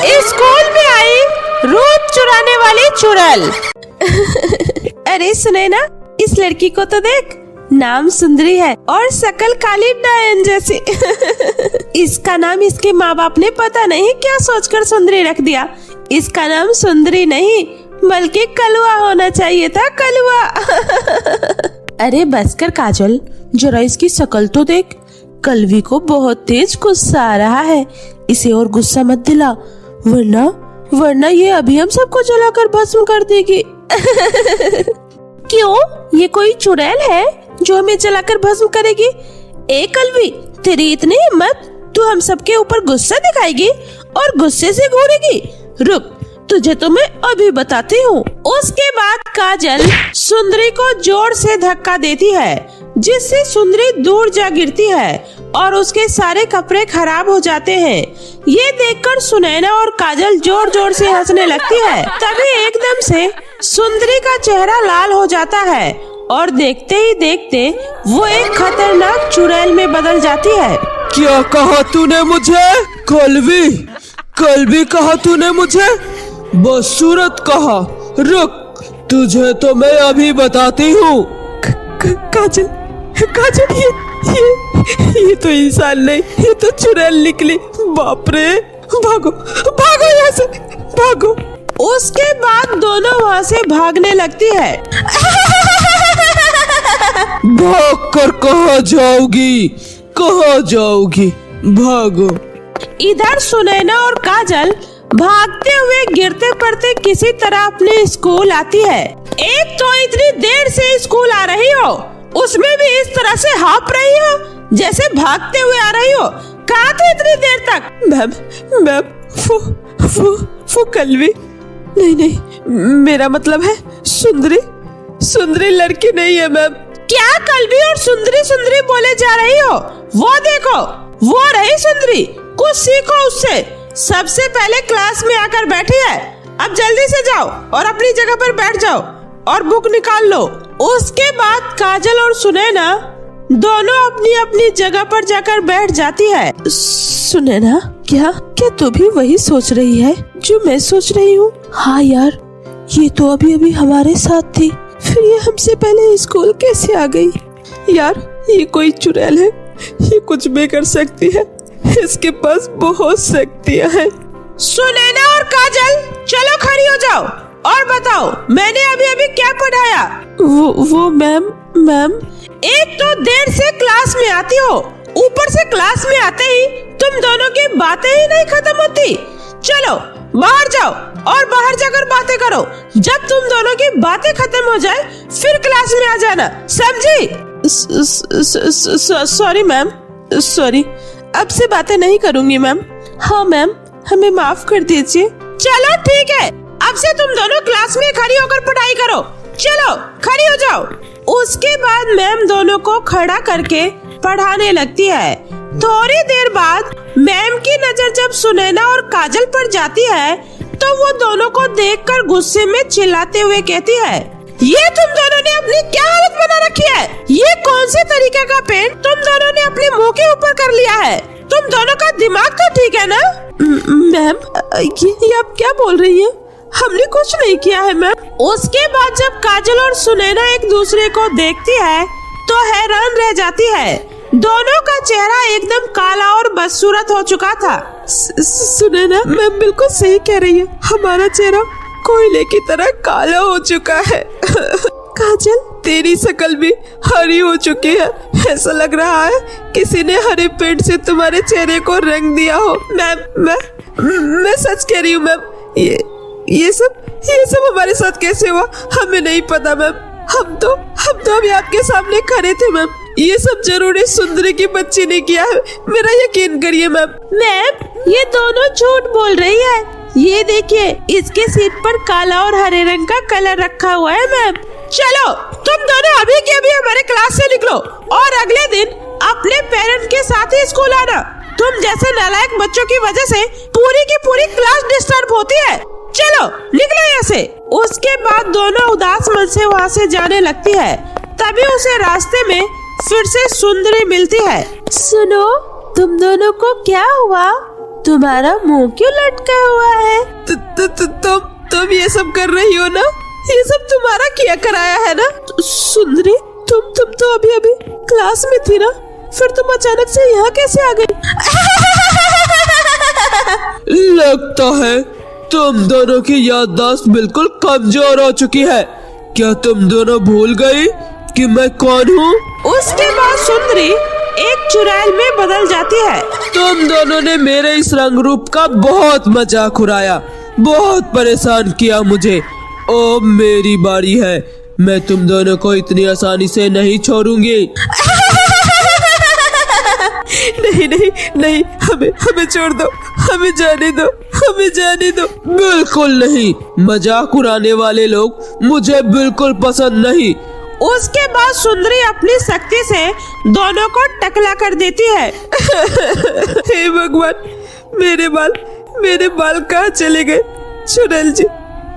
School में आई रोज चुराने वाली चुड़ैल। अरे सुने ना, इस लड़की को तो देख, नाम सुंदरी है और शकल काली डायन जैसी। इसका नाम इसके माँ बाप ने पता नहीं क्या सोचकर सुंदरी रख दिया। इसका नाम सुंदरी नहीं बल्कि कलवा होना चाहिए था, कलवा। अरे बस कर काजल, जरा इसकी शकल तो देख। कलवी को बहुत तेज गुस्सा आ रहा है, इसे और गुस्सा मत दिला, वरना ये अभी हम सबको जलाकर भस्म कर देगी। क्यों, ये कोई चुड़ैल है जो हमें जलाकर भस्म करेगी? ए कलवी, तेरी इतनी हिम्मत, तू हम सबके ऊपर गुस्सा दिखाएगी और गुस्से से घूरेगी? रुक, तुझे तो मैं अभी बताती हूँ। उसके बाद काजल सुंदरी को जोर से धक्का देती है, जिससे सुंदरी दूर जा गिरती है और उसके सारे कपड़े खराब हो जाते हैं। ये देखकर सुनैना और काजल जोर जोर से हंसने लगती है। तभी एकदम से सुंदरी का चेहरा लाल हो जाता है और देखते ही देखते वो एक खतरनाक चुड़ैल में बदल जाती है। क्या कहा तूने मुझे? कलवी कहा तूने मुझे? बदसूरत कहा। रुक, तुझे तो मैं अभी बताती हूँ। काजल, ये तो इंसान नहीं, ये तो चुड़ैल निकली। बाप रे, भागो यहाँ से, भागो। उसके बाद दोनों वहाँ से भागने लगती है। भाग कर कहाँ जाओगी? भागो। इधर सुनैना और काजल भागते हुए गिरते पड़ते किसी तरह अपने स्कूल आती है। एक तो इतनी देर से स्कूल आ रही हो, उसमें भी इस तरह से हाँप रही हो जैसे भागते हुए आ रही हो। कहाँ थे इतनी देर तक? मैम, वो कलवी नहीं, मेरा मतलब है सुंदरी लड़की नहीं है मैम। क्या कलवी और सुंदरी बोले जा रही हो? वो देखो, वो रही सुंदरी, कुछ सीखो उससे। सबसे पहले क्लास में आकर बैठी है, अब जल्दी से जाओ और अपनी जगह पर बैठ जाओ और बुक निकाल लो। उसके बाद काजल और सुनैना दोनों अपनी अपनी जगह पर जाकर बैठ जाती है। सुनैना, क्या तू भी वही सोच रही है जो मैं सोच रही हूँ? हाँ यार, ये तो अभी हमारे साथ थी, फिर ये हमसे पहले स्कूल कैसे आ गई? यार, ये कोई चुड़ैल है, ये कुछ भी कर सकती है, इसके पास बहुत शक्तियाँ हैं। सुनैना और काजल, चलो खड़ी हो जाओ और बताओ मैंने अभी क्या पढ़ाया? वो मैम, एक तो देर से क्लास में आती हो, ऊपर से क्लास में आते ही तुम दोनों की बातें ही नहीं खत्म होती। चलो बाहर जाओ और बाहर जाकर बातें करो। जब तुम दोनों की बातें खत्म हो जाए फिर क्लास में आ जाना, समझी? सॉरी मैम, सॉरी, अब से बातें नहीं करूंगी मैम। हाँ मैम, हमें माफ कर दीजिए। चलो ठीक है, अब से तुम दोनों क्लास में खड़ी होकर पढ़ाई करो। चलो खड़ी हो जाओ। उसके बाद मैम दोनों को खड़ा करके पढ़ाने लगती है। थोड़ी देर बाद मैम की नजर जब सुनैना और काजल पर जाती है तो वो दोनों को देखकर गुस्से में चिल्लाते हुए कहती है, ये तुम दोनों ने अपनी क्या हालत बना रखी है? ये कौन से तरीके का पेंट तुम दोनों ने अपने मुंह के ऊपर कर लिया है? तुम दोनों का दिमाग तो ठीक है ना? मैम, ये आप क्या बोल रही हैं? हमने कुछ नहीं किया है मैम। उसके बाद जब काजल और सुनैना एक दूसरे को देखती है तो हैरान रह जाती है। दोनों का चेहरा एकदम काला और बदसूरत हो चुका था। सुनैना मैम बिल्कुल सही कह रही है, हमारा चेहरा कोयले की तरह काला हो चुका है। काजल, तेरी शक्ल भी हरी हो चुकी है, ऐसा लग रहा है किसी ने हरे पेंट से तुम्हारे चेहरे को रंग दिया हो। मैम, मैं सच कह रही हूँ मैम, ये सब हमारे साथ कैसे हुआ हमें नहीं पता मैम। हम तो अभी आपके सामने खड़े थे मैम। ये सब जरूरी सुंदरी की बच्ची ने किया है, मेरा यकीन करिए मैम। मैम, ये दोनों झूठ बोल रही है। ये देखिए, इसके सीट पर काला और हरे रंग का कलर रखा हुआ है मैम। चलो तुम दोनों अभी के अभी हमारे क्लास से निकलो और अगले दिन अपने पेरेंट्स के साथ ही स्कूल आना। तुम जैसे नालायक बच्चों की वजह से पूरी की पूरी क्लास डिस्टर्ब होती है। चलो निकलो यहाँ से। उसके बाद दोनों उदास मन से वहाँ से जाने लगती है। तभी उसे रास्ते में फिर से सुंदरी मिलती है। सुनो, तुम दोनों को क्या हुआ? तुम्हारा मुंह क्यों लटका हुआ है? तुम ये सब कर रही हो ना? ये सब तुम्हारा किया कराया है ना? सुंदरी, तुम तो अभी क्लास में थी ना, फिर तुम अचानक से यहाँ कैसे आ गई? लगता है तुम दोनों की याददाश्त बिल्कुल कमजोर हो चुकी है। क्या तुम दोनों भूल गई कि मैं कौन हूँ? उसके बाद सुंदरी एक चुड़ैल में बदल जाती है। तुम दोनों ने मेरे इस रंग रूप का बहुत मजाक उड़ाया, बहुत परेशान किया मुझे। ओ मेरी बारी है, मैं तुम दोनों को इतनी आसानी से नहीं छोड़ूंगी। नहीं, हमें छोड़ दो, हमें जाने दो। बिल्कुल नहीं, मजाक उड़ाने वाले लोग मुझे बिल्कुल पसंद नहीं। उसके बाद सुंदरी अपनी शक्ति से दोनों को टकला कर देती है। हे भगवान, मेरे बाल कहाँ चले गए? चुड़ैल जी,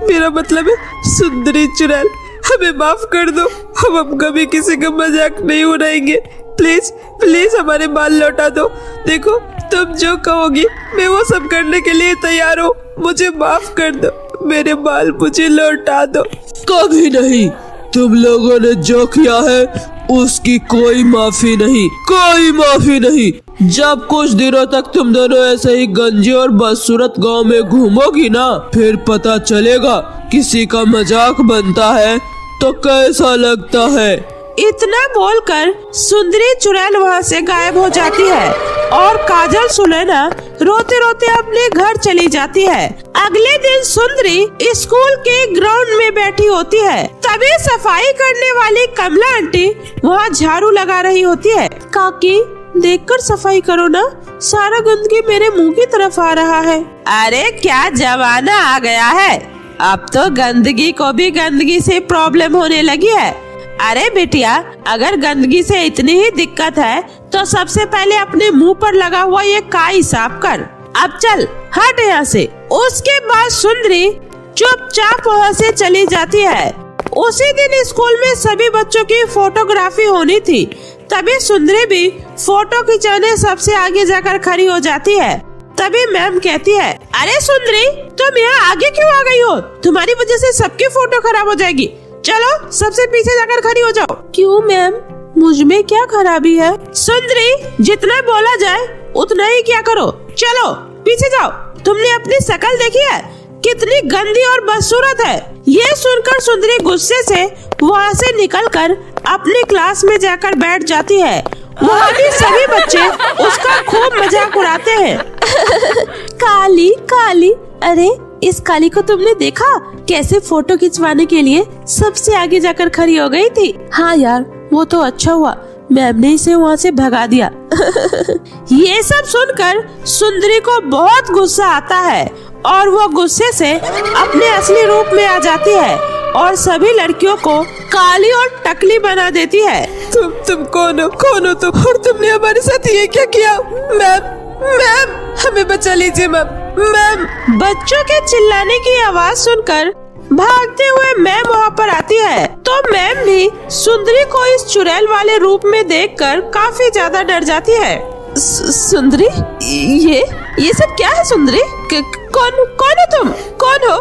मेरा मतलब है सुंदरी चुड़ैल, हमें माफ कर दो। हम अब कभी किसी का मजाक नहीं उड़ाएंगे। प्लीज हमारे बाल लौटा दो। देखो, तुम जो कहोगी मैं वो सब करने के लिए तैयार हूँ। मुझे माफ कर दो, मेरे बाल मुझे लौटा दो। कभी नहीं, तुम लोगों ने जो किया है उसकी कोई माफी नहीं। जब कुछ दिनों तक तुम दोनों ऐसे ही गंजे और बदसूरत गांव में घूमोगी ना, फिर पता चलेगा किसी का मजाक बनता है तो कैसा लगता है। इतना बोलकर सुंदरी चुड़ैल वहाँ से गायब हो जाती है और काजल सुनैना रोते रोते अपने घर चली जाती है। अगले दिन सुंदरी स्कूल के ग्राउंड में बैठी होती है। तभी सफाई करने वाली कमला आंटी वहाँ झाड़ू लगा रही होती है। काकी, देखकर सफाई करो ना, सारा गंदगी मेरे मुंह की तरफ आ रहा है। अरे क्या जमाना आ गया है, अब तो गंदगी को भी गंदगी से प्रॉब्लम होने लगी है। अरे बिटिया, अगर गंदगी से इतनी ही दिक्कत है तो सबसे पहले अपने मुंह पर लगा हुआ ये काई साफ कर। अब चल हट यहाँ से। उसके बाद सुंदरी चुपचाप वहाँ से चली जाती है। उसी दिन स्कूल में सभी बच्चों की फोटोग्राफी होनी थी। तभी सुंदरी भी फोटो खिंचाने सबसे आगे जाकर खड़ी हो जाती है। तभी मैम कहती है, अरे सुंदरी, तुम यहाँ आगे क्यों आ गई हो? तुम्हारी वजह से सबकी फोटो खराब हो जाएगी। चलो सबसे पीछे जाकर खड़ी हो जाओ। क्यों मैम, मुझ में क्या खराबी है? सुंदरी, जितना बोला जाए उतना ही क्या करो। चलो पीछे जाओ। तुमने अपनी शक्ल देखी है, कितनी गंदी और बदसूरत है। ये सुनकर सुंदरी गुस्से से वहाँ से निकलकर अपनी क्लास में जाकर बैठ जाती है। वहाँ भी सभी बच्चे उसका खूब मजाक उड़ाते हैं। काली, अरे इस काली को तुमने देखा कैसे फोटो खिंचवाने के लिए सबसे आगे जाकर खड़ी हो गई थी? हाँ यार, वो तो अच्छा हुआ मैम ने इसे वहाँ से भगा दिया। ये सब सुनकर सुंदरी को बहुत गुस्सा आता है और वो गुस्से से अपने असली रूप में आ जाती है और सभी लड़कियों को काली और टकली बना देती है। तुम कौन हो तुम? और तुमने हमारे साथ ये क्या किया? मैम, हमें बचा लीजिए मैम। बच्चों के चिल्लाने की आवाज सुनकर भागते हुए मैम वहाँ पर आती है। तो मैम भी सुंदरी को इस चुड़ैल वाले रूप में देखकर काफी ज्यादा डर जाती है। सुंदरी, ये सब क्या है? सुंदरी, कौन हो तुम? कौन हो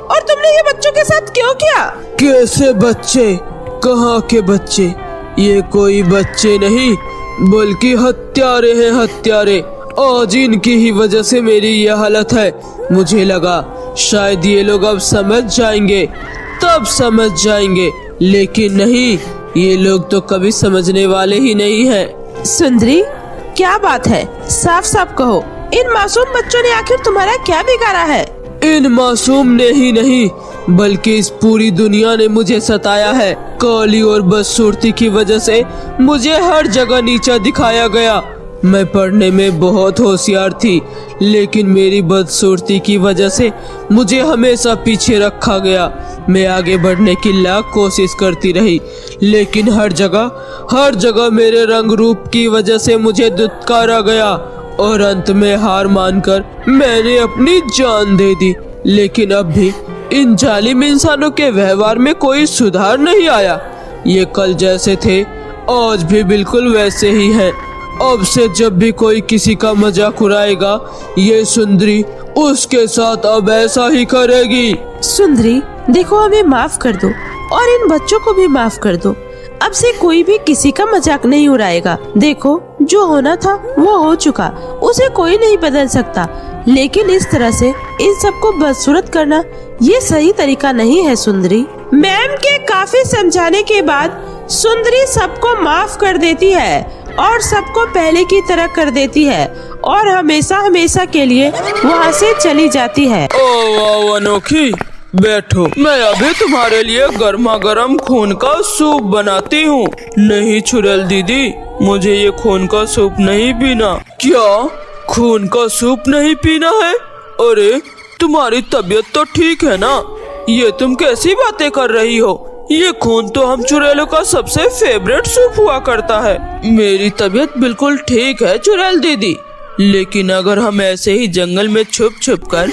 और तुमने ये बच्चों के साथ क्यों किया? कैसे बच्चे? कहाँ के बच्चे? ये कोई बच्चे नहीं बल्कि हत्यारे हैं, हत्यारे। आज इनकी ही वजह से मेरी ये हालत है। मुझे लगा शायद ये लोग अब समझ जाएंगे, तब समझ जाएंगे, लेकिन नहीं, ये लोग तो कभी समझने वाले ही नहीं हैं। सुंदरी, क्या बात है? साफ साफ कहो, इन मासूम बच्चों ने आखिर तुम्हारा क्या बिगाड़ा है? इन मासूम ने ही नहीं बल्कि इस पूरी दुनिया ने मुझे सताया है। काली और बदसूरती की वजह से मुझे हर जगह नीचा दिखाया गया। मैं पढ़ने में बहुत होशियार थी, लेकिन मेरी बदसूरती की वजह से मुझे हमेशा पीछे रखा गया। मैं आगे बढ़ने की लाख कोशिश करती रही, लेकिन हर जगह मेरे रंग रूप की वजह से मुझे दुत्कारा गया और अंत में हार मानकर मैंने अपनी जान दे दी। लेकिन अब भी इन जालिम इंसानों के व्यवहार में कोई सुधार नहीं आया। ये कल जैसे थे आज भी बिल्कुल वैसे ही हैं। अब से जब भी कोई किसी का मजाक उड़ाएगा, ये सुंदरी उसके साथ अब ऐसा ही करेगी। सुंदरी देखो, हमें माफ कर दो और इन बच्चों को भी माफ कर दो। अब से कोई भी किसी का मजाक नहीं उड़ाएगा। देखो, जो होना था वो हो चुका, उसे कोई नहीं बदल सकता। लेकिन इस तरह से इन सबको बदसूरत करना ये सही तरीका नहीं है सुंदरी। मैम के काफी समझाने के बाद सुंदरी सबको माफ कर देती है और सबको पहले की तरह कर देती है और हमेशा हमेशा के लिए वहाँ से चली जाती है। ओ अनोखी, बैठो, मैं अभी तुम्हारे लिए गर्मा गर्म खून का सूप बनाती हूँ। नहीं चुड़ैल दीदी, मुझे ये खून का सूप नहीं पीना। क्या खून का सूप नहीं पीना है? अरे तुम्हारी तबीयत तो ठीक है ना? ये तुम कैसी बातें कर रही हो? ये खून तो हम चुड़ैलों का सबसे फेवरेट सूप हुआ करता है। मेरी तबीयत बिल्कुल ठीक है चुड़ैल दीदी, लेकिन अगर हम ऐसे ही जंगल में छुप छुप कर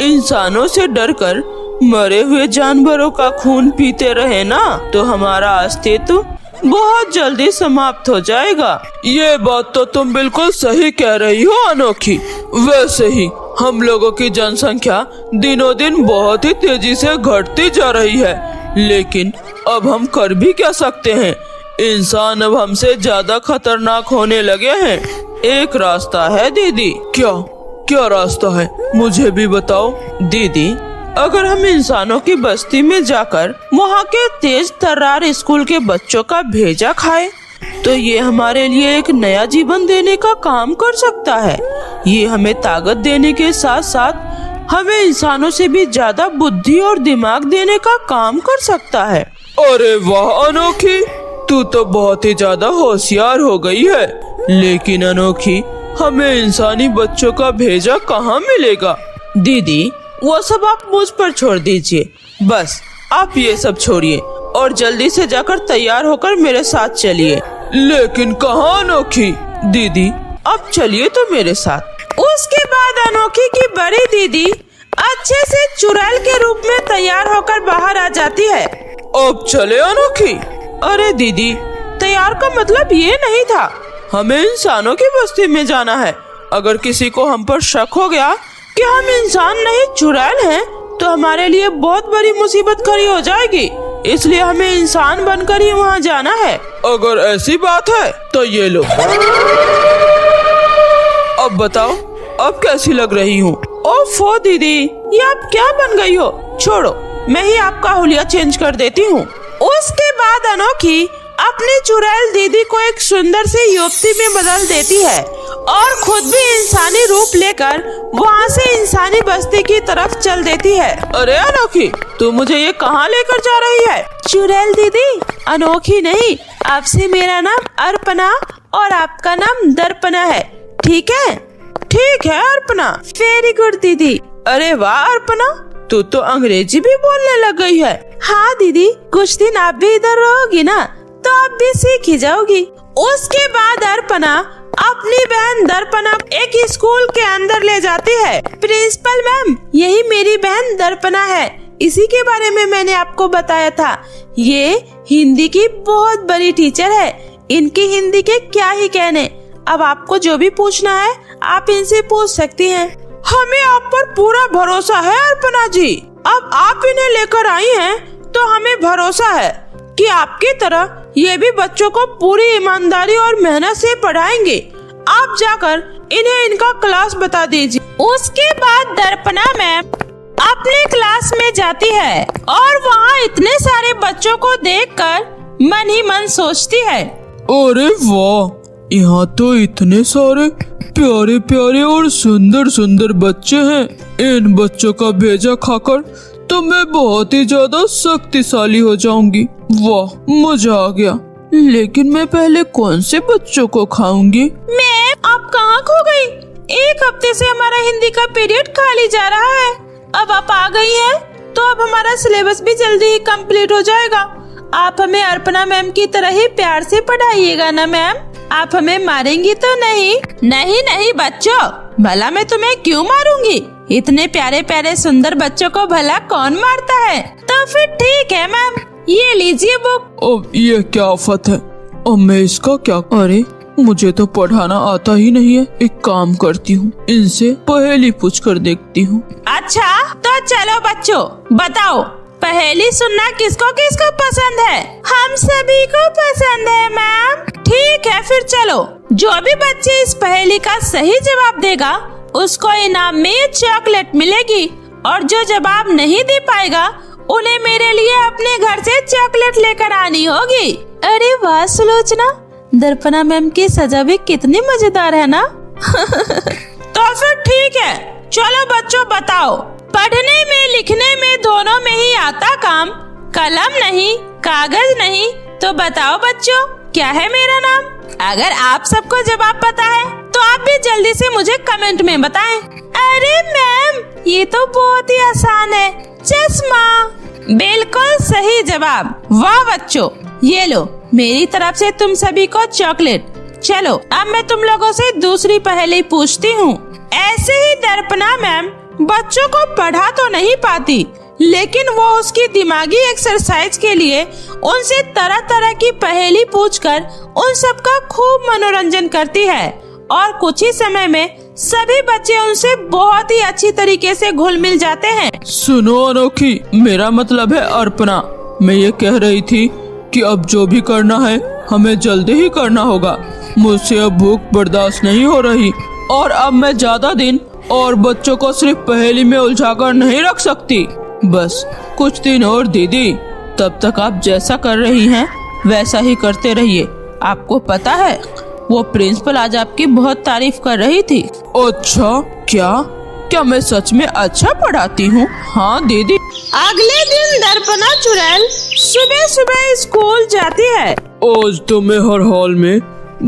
इंसानों से डर कर मरे हुए जानवरों का खून पीते रहे ना, तो हमारा अस्तित्व बहुत जल्दी समाप्त हो जाएगा। ये बात तो तुम बिल्कुल सही कह रही हो अनोखी। वैसे ही हम लोगों की जनसंख्या दिनों दिन बहुत ही तेजी से घटती जा रही है, लेकिन अब हम कर भी क्या सकते हैं? इंसान अब हमसे ज्यादा खतरनाक होने लगे हैं। एक रास्ता है दीदी। क्या रास्ता है? मुझे भी बताओ दीदी। अगर हम इंसानों की बस्ती में जाकर वहाँ के तेज तर्रार स्कूल के बच्चों का भेजा खाए, तो ये हमारे लिए एक नया जीवन देने का काम कर सकता है। ये हमें ताकत देने के साथ साथ हमें इंसानों से भी ज्यादा बुद्धि और दिमाग देने का काम कर सकता है। अरे वाह अनोखी, तू तो बहुत ही ज्यादा होशियार हो गई है। लेकिन अनोखी, हमें इंसानी बच्चों का भेजा कहाँ मिलेगा? दीदी वो सब आप मुझ पर छोड़ दीजिए। बस आप ये सब छोड़िए और जल्दी से जाकर तैयार होकर मेरे साथ चलिए। लेकिन कहाँ अनोखी? दीदी अब चलिए तो मेरे साथ। उसके बाद अनोखी की बड़ी दीदी अच्छे से चुड़ैल के रूप में तैयार होकर बाहर आ जाती है। अब चले अनोखी? अरे दीदी, तैयार का मतलब ये नहीं था। हमें इंसानों की बस्ती में जाना है। अगर किसी को हम पर शक हो गया कि हम इंसान नहीं चुड़ैल हैं, तो हमारे लिए बहुत बड़ी मुसीबत खड़ी हो जाएगी। इसलिए हमें इंसान बनकर ही वहाँ जाना है। अगर ऐसी बात है तो ये लो। अब बताओ, अब कैसी लग रही हूँ? ओफो दीदी, ये आप क्या बन गई हो? छोड़ो, मैं ही आपका हुलिया चेंज कर देती हूँ। उसके बाद अनोखी अपनी चुड़ैल दीदी को एक सुंदर सी युवती में बदल देती है और खुद भी इंसानी रूप लेकर वहाँ से इंसानी बस्ती की तरफ चल देती है। अरे अनोखी, तू मुझे ये कहाँ लेकर जा रही है? चुड़ैल दीदी, अनोखी नहीं, आपसे मेरा नाम अर्पणा और आपका नाम दर्पणा है। ठीक है? ठीक है अर्पणा। वेरी गुड दीदी। अरे वाह अर्पणा, तू तो अंग्रेजी भी बोलने लग गई है। हाँ दीदी, कुछ दिन आप भी इधर रहोगी ना, तो आप भी सीख ही जाओगी। उसके बाद अर्पणा अपनी बहन दर्पणा एक स्कूल के अंदर ले जाती है। प्रिंसिपल मैम, यही मेरी बहन दर्पणा है। इसी के बारे में मैंने आपको बताया था। ये हिंदी की बहुत बड़ी टीचर है। इनकी हिंदी के क्या ही कहने। अब आपको जो भी पूछना है आप इनसे पूछ सकती हैं। हमें आप पर पूरा भरोसा है अर्पणा जी। अब आप इन्हें लेकर आई हैं, तो हमें भरोसा है कि आपकी तरह ये भी बच्चों को पूरी ईमानदारी और मेहनत से पढ़ाएंगे। आप जाकर इन्हें इनका क्लास बता दीजिए। उसके बाद दर्पणा मैम अपने क्लास में जाती है और वहाँ इतने सारे बच्चों को देखकर मन ही मन सोचती है, अरे वाह, यहाँ तो इतने सारे प्यारे प्यारे और सुंदर सुंदर बच्चे हैं। इन बच्चों का भेजा खाकर तो मैं बहुत ही ज्यादा शक्तिशाली हो जाऊंगी। वाह, मजा आ गया। लेकिन मैं पहले कौन से बच्चों को खाऊंगी? मैम आप कहाँ खो गई? एक हफ्ते से हमारा हिंदी का पीरियड खाली जा रहा है। अब आप आ गई हैं, तो अब हमारा सिलेबस भी जल्दी ही कंप्लीट हो जाएगा। आप हमें अर्पणा मैम की तरह ही प्यार से पढ़ाइएगा ना मैम। आप हमें मारेंगी तो नहीं? नहीं नहीं बच्चों, भला मैं तुम्हें क्यों मारूंगी? इतने प्यारे प्यारे सुंदर बच्चों को भला कौन मारता है? तो फिर ठीक है मैम, ये लीजिए बुक। अब ये क्या आफत है? अब मैं इसका क्या? अरे मुझे तो पढ़ाना आता ही नहीं है। एक काम करती हूँ, इनसे पहेली पूछ कर देखती हूँ। अच्छा तो चलो बच्चों, बताओ पहेली सुनना किसको किसको पसंद है? हम सभी को पसंद है मैम। ठीक है फिर चलो, जो भी बच्चे इस पहेली का सही जवाब देगा उसको इनाम में चॉकलेट मिलेगी, और जो जवाब नहीं दे पाएगा उन्हें मेरे लिए अपने घर से चॉकलेट लेकर आनी होगी। अरे वाह सुलोचना, दर्पणा मैम की सजा भी कितनी मजेदार है ना। तो फिर ठीक है, चलो बच्चों बताओ, पढ़ने में लिखने में दोनों में ही आता काम, कलम नहीं कागज नहीं, तो बताओ बच्चों क्या है मेरा नाम? अगर आप सबको जवाब पता है तो आप भी जल्दी से मुझे कमेंट में बताएं। अरे मैम ये तो बहुत ही आसान है, चश्मा। बिल्कुल सही जवाब। वाह बच्चों, ये लो मेरी तरफ से तुम सभी को चॉकलेट। चलो अब मैं तुम लोगों से दूसरी पहेली पूछती हूँ। ऐसे ही दर्पणा मैम बच्चों को पढ़ा तो नहीं पाती, लेकिन वो उसकी दिमागी एक्सरसाइज के लिए उनसे तरह तरह की पहेली पूछकर उन सबका खूब मनोरंजन करती है, और कुछ ही समय में सभी बच्चे उनसे बहुत ही अच्छी तरीके से घुल मिल जाते हैं। सुनो अनोखी, मेरा मतलब है अर्पणा। मैं ये कह रही थी कि अब जो भी करना है हमें जल्दी ही करना होगा। मुझसे अब भूख बर्दाश्त नहीं हो रही, और अब मैं ज्यादा दिन और बच्चों को सिर्फ पहेली में उलझाकर नहीं रख सकती। बस कुछ दिन और दीदी, तब तक आप जैसा कर रही हैं वैसा ही करते रहिए। आपको पता है वो प्रिंसिपल आज आपकी बहुत तारीफ कर रही थी। अच्छा क्या मैं सच में अच्छा पढ़ाती हूँ? हाँ दीदी। अगले दिन दर्पणा चुड़ैल सुबह सुबह स्कूल जाती है। आज तो मैं हर हाल में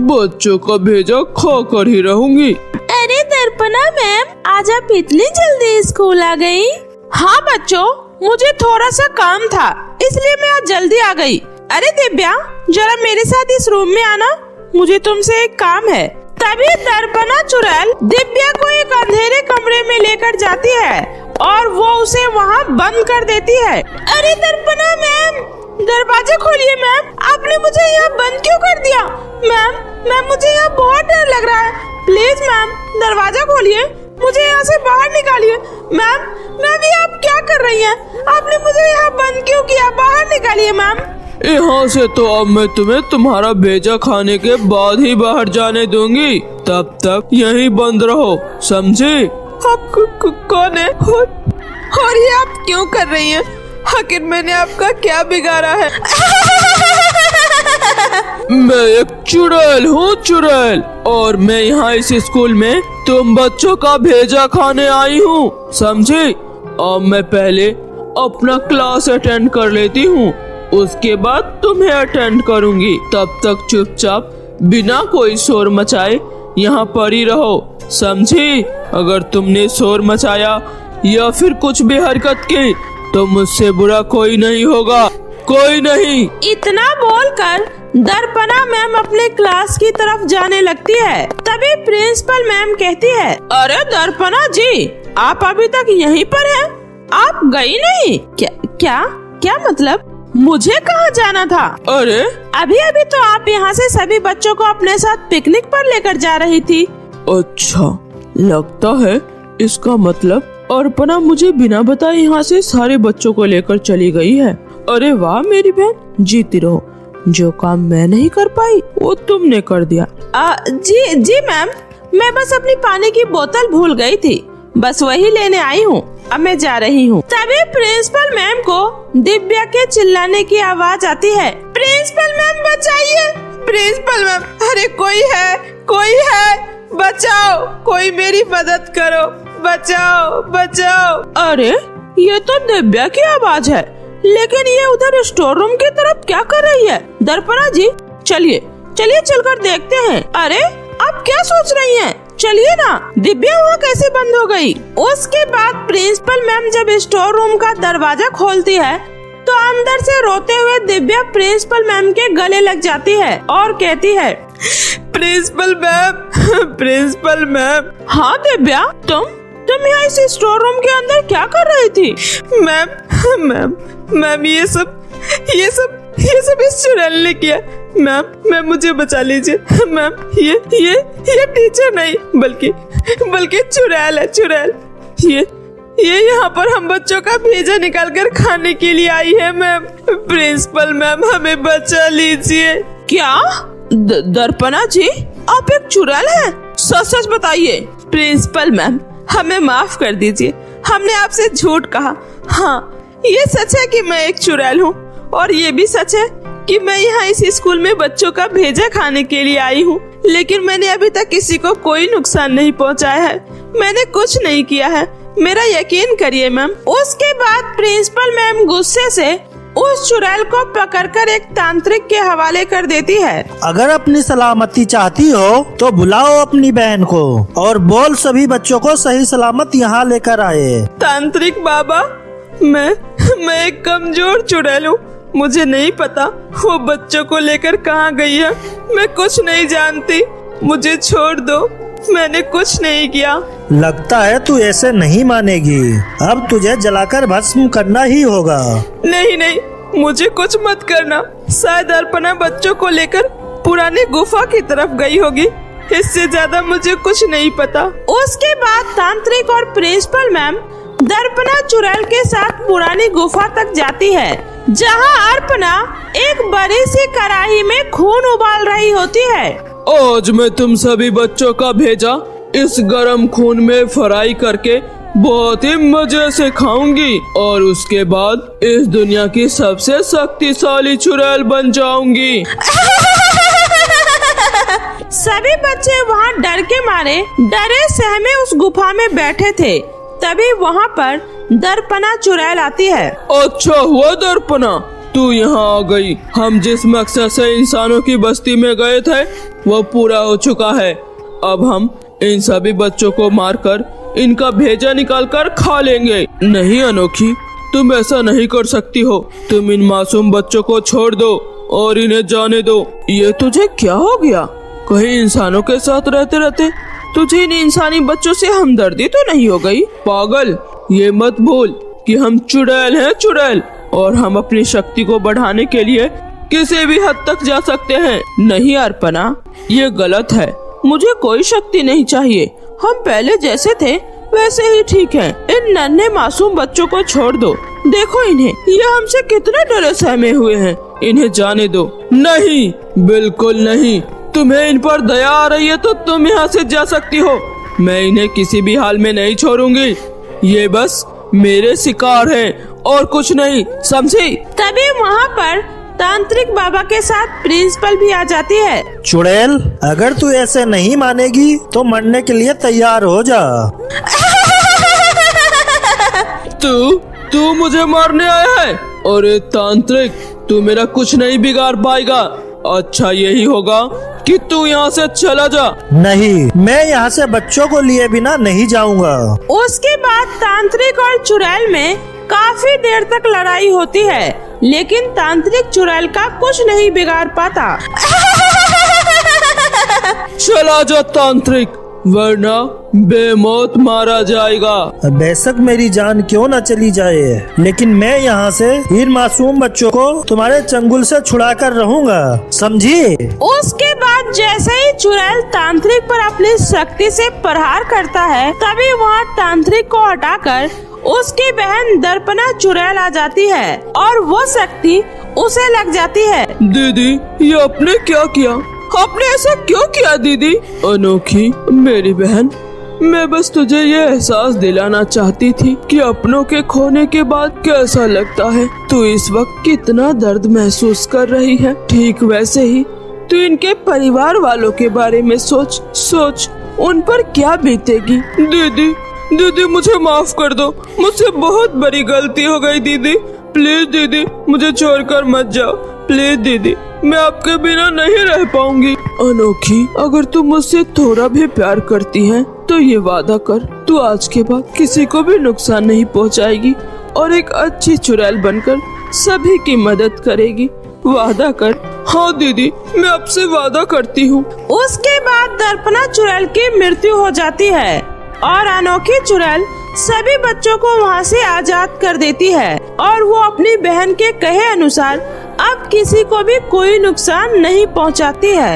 बच्चों का भेजा खा कर ही रहूंगी। अरे दर्पणा मैम, आज आप इतनी जल्दी स्कूल आ गई? हाँ बच्चों, मुझे थोड़ा सा काम था इसलिए मैं आज जल्दी आ गई। अरे दिव्या जरा मेरे साथ इस रूम में आना, मुझे तुमसे एक काम है। तभी दर्पणा चुड़ैल दिव्या को एक अंधेरे कमरे में लेकर जाती है और वो उसे वहाँ बंद कर देती है। अरे दर्पणा मैम, दरवाजा खोलिए मैम, आपने मुझे यहाँ बंद क्यों कर दिया? मैम मुझे यहाँ बहुत डर लग रहा है, प्लीज मैम दरवाजा खोलिए, मुझे यहाँ से बाहर निकालिए। मैम ये आप क्या कर रही हैं? आपने मुझे यहाँ बंद क्यों किया? बाहर निकालिए मैम। यहाँ से तो अब मैं तुम्हें तुम्हारा भेजा खाने के बाद ही बाहर जाने दूंगी, तब तक यहीं बंद रहो, समझे? आप कौन है और ये आप क्यों कर रही हैं? आखिर मैंने आपका क्या बिगाड़ा है? मैं एक चुड़ैल हूँ, चुड़ैल, और मैं यहाँ इस स्कूल में तुम बच्चों का भेजा खाने आई हूँ, समझे? अब मैं पहले अपना क्लास अटेंड कर लेती हूँ, उसके बाद तुम्हें अटेंड करूँगी। तब तक चुपचाप बिना कोई शोर मचाए यहाँ पर ही रहो, समझी? अगर तुमने शोर मचाया या फिर कुछ भी हरकत की तो मुझसे बुरा कोई नहीं होगा, कोई नहीं। इतना बोलकर दर्पणा मैम अपने क्लास की तरफ जाने लगती है। तभी प्रिंसिपल मैम कहती है, अरे दर्पणा जी, आप अभी तक यहीं पर हैं? आप गई नहीं? क्या मतलब? मुझे कहाँ जाना था? अरे अभी तो आप यहाँ से सभी बच्चों को अपने साथ पिकनिक पर लेकर जा रही थी। अच्छा, लगता है इसका मतलब अर्पणा मुझे बिना बताए यहाँ से सारे बच्चों को लेकर चली गई है। अरे वाह मेरी बहन, जीती रहो। जो काम मैं नहीं कर पाई वो तुमने कर दिया। जी मैम, मैं बस अपनी पानी की बोतल भूल गई थी, बस वही लेने आई हूँ, अब मैं जा रही हूँ। तभी प्रिंसिपल मैम को दिव्या के चिल्लाने की आवाज आती है, प्रिंसिपल मैम बचाइए, प्रिंसिपल मैम, अरे कोई है, बचाओ, कोई मेरी मदद करो, बचाओ। अरे ये तो दिव्या की आवाज है, लेकिन ये उधर स्टोर रूम की तरफ क्या कर रही है? दर्पणा जी चलिए चलकर देखते हैं। अरे आप क्या सोच रही हैं? चलिए ना। दिव्या वहाँ कैसे बंद हो गई? उसके बाद प्रिंसिपल मैम जब स्टोर रूम का दरवाजा खोलती है तो अंदर से रोते हुए दिव्या प्रिंसिपल मैम के गले लग जाती है और कहती है, प्रिंसिपल मैम। हाँ दिव्या, तुम यहाँ इस स्टोर रूम के अंदर क्या कर रही थी? मैम ये सब ये सब इस चुड़ैल ने किया। मैम मुझे बचा लीजिए। मैम ये टीचर नहीं बल्कि चुड़ैल है, चुड़ैल। ये यहाँ पर हम बच्चों का भेजा निकाल कर खाने के लिए आई है मैम। प्रिंसिपल मैम हमें बचा लीजिए। क्या दर्पणा जी, आप एक चुड़ैल हैं? सच बताइए। प्रिंसिपल मैम हमें माफ कर दीजिए, हमने आपसे झूठ कहा। हाँ, ये सच है कि मैं एक चुड़ैल हूँ, और ये भी सच है कि मैं यहाँ इस स्कूल में बच्चों का भेजा खाने के लिए आई हूँ। लेकिन मैंने अभी तक किसी को कोई नुकसान नहीं पहुँचाया है। मैंने कुछ नहीं किया है, मेरा यकीन करिए मैम। उसके बाद प्रिंसिपल मैम गुस्से से उस चुड़ैल को पकड़कर एक तांत्रिक के हवाले कर देती है। अगर अपनी सलामती चाहती हो तो बुलाओ अपनी बहन को और बोल सभी बच्चों को सही सलामत यहाँ लेकर आए। तांत्रिक बाबा, मैं एक कमजोर चुड़ैल हूँ, मुझे नहीं पता वो बच्चों को लेकर कहाँ गई है। मैं कुछ नहीं जानती, मुझे छोड़ दो, मैंने कुछ नहीं किया। लगता है तू ऐसे नहीं मानेगी, अब तुझे जलाकर भस्म करना ही होगा। नहीं, मुझे कुछ मत करना। शायद अर्पणा बच्चों को लेकर पुरानी गुफा की तरफ गई होगी, इससे ज्यादा मुझे कुछ नहीं पता। उसके बाद तांत्रिक और प्रिंसिपल मैम दर्पणा चुड़ैल के साथ पुरानी गुफा तक जाती है, जहां अर्पणा एक बड़ी सी कढ़ाई में खून उबाल रही होती है। आज मैं तुम सभी बच्चों का भेजा इस गरम खून में फ्राई करके बहुत ही मजे से खाऊंगी, और उसके बाद इस दुनिया की सबसे शक्तिशाली चुड़ैल बन जाऊंगी। सभी बच्चे वहाँ डर के मारे डरे सहमे उस गुफा में बैठे थे। तभी वहाँ पर दर्पणा चुड़ैल आती है। अच्छा हुआ दर्पणा, तू यहाँ आ गई। हम जिस मकसद से इंसानों की बस्ती में गए थे वो पूरा हो चुका है। अब हम इन सभी बच्चों को मारकर इनका भेजा निकालकर खा लेंगे। नहीं अनोखी, तुम ऐसा नहीं कर सकती हो। तुम इन मासूम बच्चों को छोड़ दो और इन्हें जाने दो। ये तुझे क्या हो गया? कहीं इंसानों के साथ रहते रहते तुझे इन इंसानी बच्चों से हमदर्दी तो नहीं हो गई? पागल, ये मत भूल कि हम चुड़ैल हैं, चुड़ैल, और हम अपनी शक्ति को बढ़ाने के लिए किसी भी हद तक जा सकते हैं। नहीं अर्पणा, ये गलत है। मुझे कोई शक्ति नहीं चाहिए। हम पहले जैसे थे वैसे ही ठीक हैं। इन नन्हे मासूम बच्चों को छोड़ दो। देखो इन्हें, ये हमसे कितने डरे सहमे हुए हैं। इन्हें जाने दो। नहीं, बिल्कुल नहीं। तुम्हें इन पर दया आ रही है तो तुम यहाँ से जा सकती हो। मैं इन्हें किसी भी हाल में नहीं छोड़ूंगी। ये बस मेरे शिकार हैं और कुछ नहीं, समझी? तभी वहाँ पर तांत्रिक बाबा के साथ प्रिंसिपल भी आ जाती है। चुड़ैल, अगर तू ऐसे नहीं मानेगी तो मरने के लिए तैयार हो जा। तू मुझे मारने आया है? अरे तांत्रिक, तू मेरा कुछ नहीं बिगाड़ पाएगा। अच्छा यही होगा कि तू यहाँ से चला जा। नहीं, मैं यहाँ से बच्चों को लिए बिना नहीं जाऊँगा। उसके बाद तांत्रिक और चुड़ैल में काफी देर तक लड़ाई होती है, लेकिन तांत्रिक चुड़ैल का कुछ नहीं बिगाड़ पाता। चला जा तांत्रिक, वरना बेमौत मारा जाएगा। बेशक मेरी जान क्यों न चली जाए, लेकिन मैं यहाँ से इन मासूम बच्चों को तुम्हारे चंगुल से छुड़ा कर रहूँगा, समझी? उसके बाद जैसे ही चुड़ैल तांत्रिक पर अपनी शक्ति से प्रहार करता है, तभी वहाँ तांत्रिक को हटाकर उसकी बहन दर्पणा चुड़ैल आ जाती है और वो शक्ति उसे लग जाती है। दीदी, ये आपने क्या किया? आपने ऐसा क्यों किया दीदी? अनोखी मेरी बहन, मैं बस तुझे ये एहसास दिलाना चाहती थी कि अपनों के खोने के बाद कैसा लगता है। तू इस वक्त कितना दर्द महसूस कर रही है, ठीक वैसे ही तू इनके परिवार वालों के बारे में सोच उन पर क्या बीतेगी। दीदी मुझे माफ कर दो, मुझसे बहुत बड़ी गलती हो गई दीदी। प्लीज दीदी, मुझे छोड़कर मत जाओ। प्लीज दीदी, मैं आपके बिना नहीं रह पाऊंगी। अनोखी, अगर तू मुझसे थोड़ा भी प्यार करती है तो ये वादा कर, तू आज के बाद किसी को भी नुकसान नहीं पहुंचाएगी और एक अच्छी चुड़ैल बनकर सभी की मदद करेगी। वादा कर। हाँ दीदी, मैं आपसे वादा करती हूँ। उसके बाद दर्पणा चुड़ैल की मृत्यु हो जाती है और अनोखी चुड़ैल सभी बच्चों को वहाँ से आजाद कर देती है और वो अपनी बहन के कहे अनुसार अब किसी को भी कोई नुकसान नहीं पहुँचाती है।